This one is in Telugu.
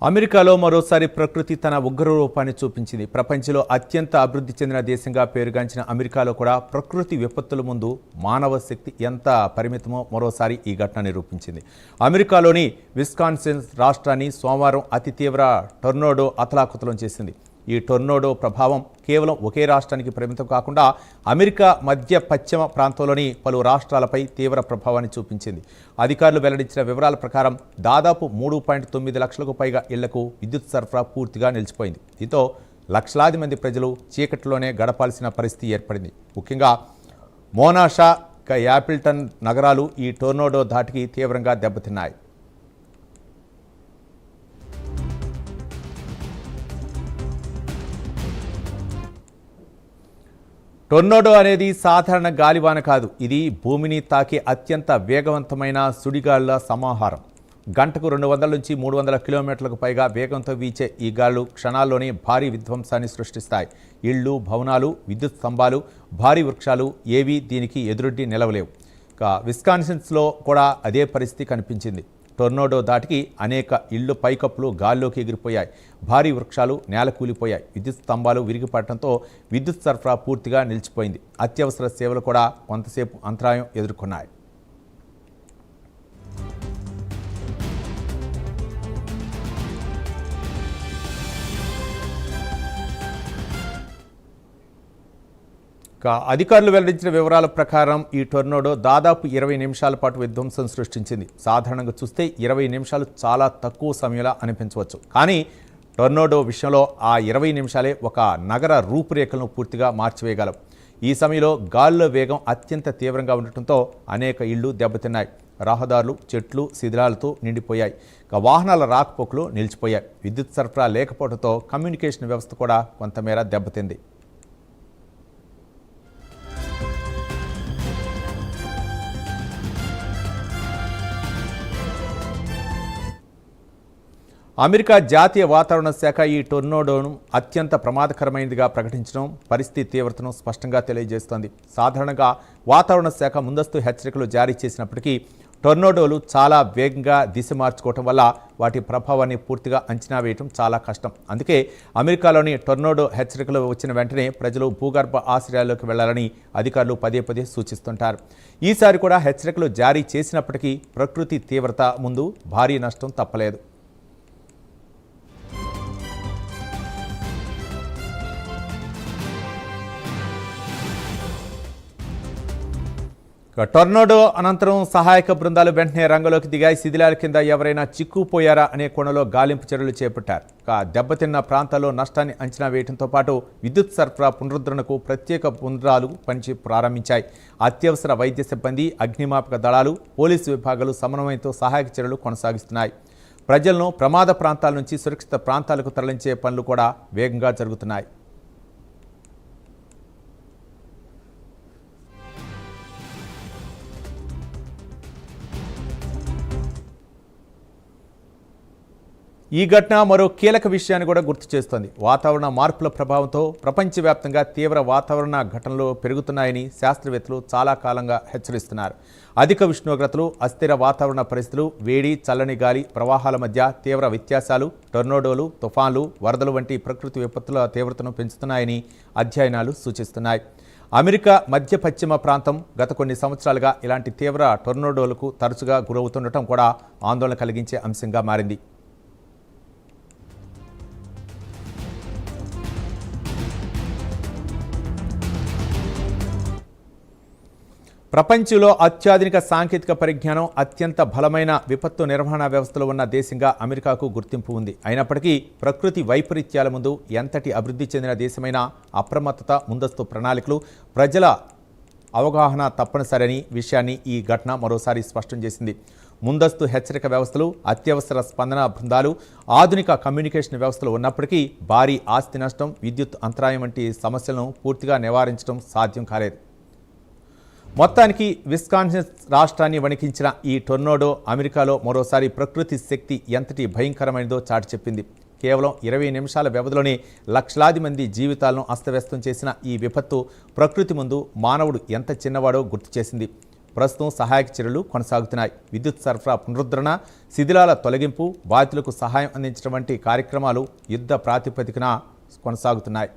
అమెరికాలో మరోసారి ప్రకృతి తన ఉగ్ర రూపాన్ని చూపించింది. ప్రపంచంలో అత్యంత అభివృద్ధి చెందిన దేశంగా పేరుగాంచిన అమెరికాలో కూడా ప్రకృతి విపత్తుల ముందు మానవ శక్తి ఎంత పరిమితమో మరోసారి ఈ ఘటన నిరూపించింది. అమెరికాలోని విస్కాన్సిన్ రాష్ట్రాన్ని సోమవారం అతి తీవ్ర టొర్నాడో అతలాకుతలం చేసింది. ఈ టొర్నాడో ప్రభావం కేవలం ఒకే రాష్ట్రానికి పరిమితం కాకుండా అమెరికా మధ్య పశ్చిమ ప్రాంతంలోని పలు రాష్ట్రాలపై తీవ్ర ప్రభావాన్ని చూపించింది. అధికారులు వెల్లడించిన వివరాల ప్రకారం దాదాపు 3.9 లక్షలకు పైగా ఇళ్లకు విద్యుత్ సరఫరా పూర్తిగా నిలిచిపోయింది. దీంతో లక్షలాది మంది ప్రజలు చీకటిలోనే గడపాల్సిన పరిస్థితి ఏర్పడింది. ముఖ్యంగా మోనాషా, యాపిల్టన్ నగరాలు ఈ టొర్నాడో ధాటికి తీవ్రంగా దెబ్బతిన్నాయి. టొర్నాడో అనేది సాధారణ గాలివాన కాదు. ఇది భూమిని తాకే అత్యంత వేగవంతమైన సుడిగాళ్ల సమాహారం. గంటకు 200 నుంచి 300 కిలోమీటర్లకు పైగా వేగంతో వీచే ఈ గాలులు క్షణాల్లోనే భారీ విధ్వంసాన్ని సృష్టిస్తాయి. ఇళ్లు, భవనాలు, విద్యుత్ స్తంభాలు, భారీ వృక్షాలు ఏవీ దీనికి ఎదురొడ్డి నిలవలేవు. విస్కాన్సిన్లో కూడా అదే పరిస్థితి కనిపించింది. టొర్నాడో దాటికి అనేక ఇళ్లు పైకప్పులు గాల్లోకి ఎగిరిపోయాయి. భారీ వృక్షాలు నేలకూలిపోయాయి. విద్యుత్ స్తంభాలు విరిగిపడటంతో విద్యుత్ సరఫరా పూర్తిగా నిలిచిపోయింది. అత్యవసర సేవలు కూడా కొంతసేపు అంతరాయం ఎదుర్కొన్నాయి. అధికారులు వెల్లడించిన వివరాల ప్రకారం ఈ టొర్నాడో దాదాపు 20 నిమిషాల పాటు విధ్వంసం సృష్టించింది. సాధారణంగా చూస్తే 20 నిమిషాలు చాలా తక్కువ సమయంలో అనిపించవచ్చు. కానీ టొర్నాడో విషయంలో ఆ 20 నిమిషాలే ఒక నగర రూపురేఖలను పూర్తిగా మార్చివేయగలవు. ఈ సమయంలో గాలిలో వేగం అత్యంత తీవ్రంగా ఉండటంతో అనేక ఇళ్లు దెబ్బతిన్నాయి. రహదారులు, చెట్లు శిథిలాలతో నిండిపోయాయి. వాహనాల రాకపోకలు నిలిచిపోయాయి. విద్యుత్ సరఫరా లేకపోవడంతో కమ్యూనికేషన్ వ్యవస్థ కూడా కొంతమేర దెబ్బతింది. అమెరికా జాతీయ వాతావరణ శాఖ ఈ టొర్నాడోను అత్యంత ప్రమాదకరమైనదిగా ప్రకటించడం పరిస్థితి తీవ్రతను స్పష్టంగా తెలియజేస్తోంది. సాధారణంగా వాతావరణ శాఖ ముందస్తు హెచ్చరికలు జారీ చేసినప్పటికీ టొర్నాడోలు చాలా వేగంగా దిశ మార్చుకోవటం వల్ల వాటి ప్రభావాన్ని పూర్తిగా అంచనా వేయటం చాలా కష్టం. అందుకే అమెరికాలోని టొర్నాడో హెచ్చరికలు వచ్చిన వెంటనే ప్రజలు భూగర్భ ఆశ్రయాల్లోకి వెళ్లాలని అధికారులు పదే పదే సూచిస్తుంటారు. ఈసారి కూడా హెచ్చరికలు జారీ చేసినప్పటికీ ప్రకృతి తీవ్రత ముందు భారీ నష్టం తప్పలేదు. టొర్నాడో అనంతరం సహాయక బృందాలు వెంటనే రంగంలోకి దిగాయి. శిథిలాల కింద ఎవరైనా చిక్కుపోయారా అనే కోణంలో గాలింపు చర్యలు చేపట్టారు. దెబ్బతిన్న ప్రాంతాల్లో నష్టాన్ని అంచనా వేయడంతో పాటు విద్యుత్ సరఫరా పునరుద్ధరణకు ప్రత్యేక బృందాలు పని ప్రారంభించాయి. అత్యవసర వైద్య సిబ్బంది, అగ్నిమాపక దళాలు, పోలీసు విభాగాలు సమన్వయంతో సహాయక చర్యలు కొనసాగిస్తున్నాయి. ప్రజలను ప్రమాద ప్రాంతాల నుంచి సురక్షిత ప్రాంతాలకు తరలించే పనులు కూడా వేగంగా జరుగుతున్నాయి. ఈ ఘటన మరో కీలక విషయాన్ని కూడా గుర్తు చేస్తోంది. వాతావరణ మార్పుల ప్రభావంతో ప్రపంచవ్యాప్తంగా తీవ్ర వాతావరణ ఘటనలు పెరుగుతున్నాయని శాస్త్రవేత్తలు చాలా కాలంగా హెచ్చరిస్తున్నారు. అధిక ఉష్ణోగ్రతలు, అస్థిర వాతావరణ పరిస్థితులు, వేడి, చల్లని గాలి ప్రవాహాల మధ్య తీవ్ర వ్యత్యాసాలు టొర్నాడోలు, తుఫాన్లు, వరదలు వంటి ప్రకృతి విపత్తుల తీవ్రతను పెంచుతున్నాయని అధ్యయనాలు సూచిస్తున్నాయి. అమెరికా మధ్య పశ్చిమ ప్రాంతం గత కొన్ని సంవత్సరాలుగా ఇలాంటి తీవ్ర టొర్నాడోలకు తరచుగా గురవుతుండటం కూడా ఆందోళన కలిగించే అంశంగా మారింది. ప్రపంచంలో అత్యాధునిక సాంకేతిక పరిజ్ఞానం, అత్యంత బలమైన విపత్తు నిర్వహణ వ్యవస్థలు ఉన్న దేశంగా అమెరికాకు గుర్తింపు ఉంది. అయినప్పటికీ ప్రకృతి వైపరీత్యాల ముందు ఎంతటి అభివృద్ధి చెందిన దేశమైనా అప్రమత్తత, ముందస్తు ప్రణాళికలు, ప్రజల అవగాహన తప్పనిసరని విషయాన్ని ఈ ఘటన మరోసారి స్పష్టం చేసింది. ముందస్తు హెచ్చరిక వ్యవస్థలు, అత్యవసర స్పందన బృందాలు, ఆధునిక కమ్యూనికేషన్ వ్యవస్థలు ఉన్నప్పటికీ భారీ ఆస్తి నష్టం, విద్యుత్ అంతరాయం వంటి సమస్యలను పూర్తిగా నివారించడం సాధ్యం కాలేదు. మొత్తానికి విస్కాన్సిన్ రాష్ట్రాన్ని వణికించిన ఈ టొర్నాడో అమెరికాలో మరోసారి ప్రకృతి శక్తి ఎంతటి భయంకరమైనదో చాటి చెప్పింది. కేవలం 20 నిమిషాల వ్యవధిలోనే లక్షలాది మంది జీవితాలను అస్తవ్యస్తం చేసిన ఈ విపత్తు ప్రకృతి ముందు మానవుడు ఎంత చిన్నవాడో గుర్తు చేసింది. ప్రస్తుతం సహాయక చర్యలు కొనసాగుతున్నాయి. విద్యుత్ సరఫరా పునరుద్ధరణ, శిథిలాల తొలగింపు, బాధితులకు సహాయం అందించడం వంటి కార్యక్రమాలు యుద్ధ ప్రాతిపదికన కొనసాగుతున్నాయి.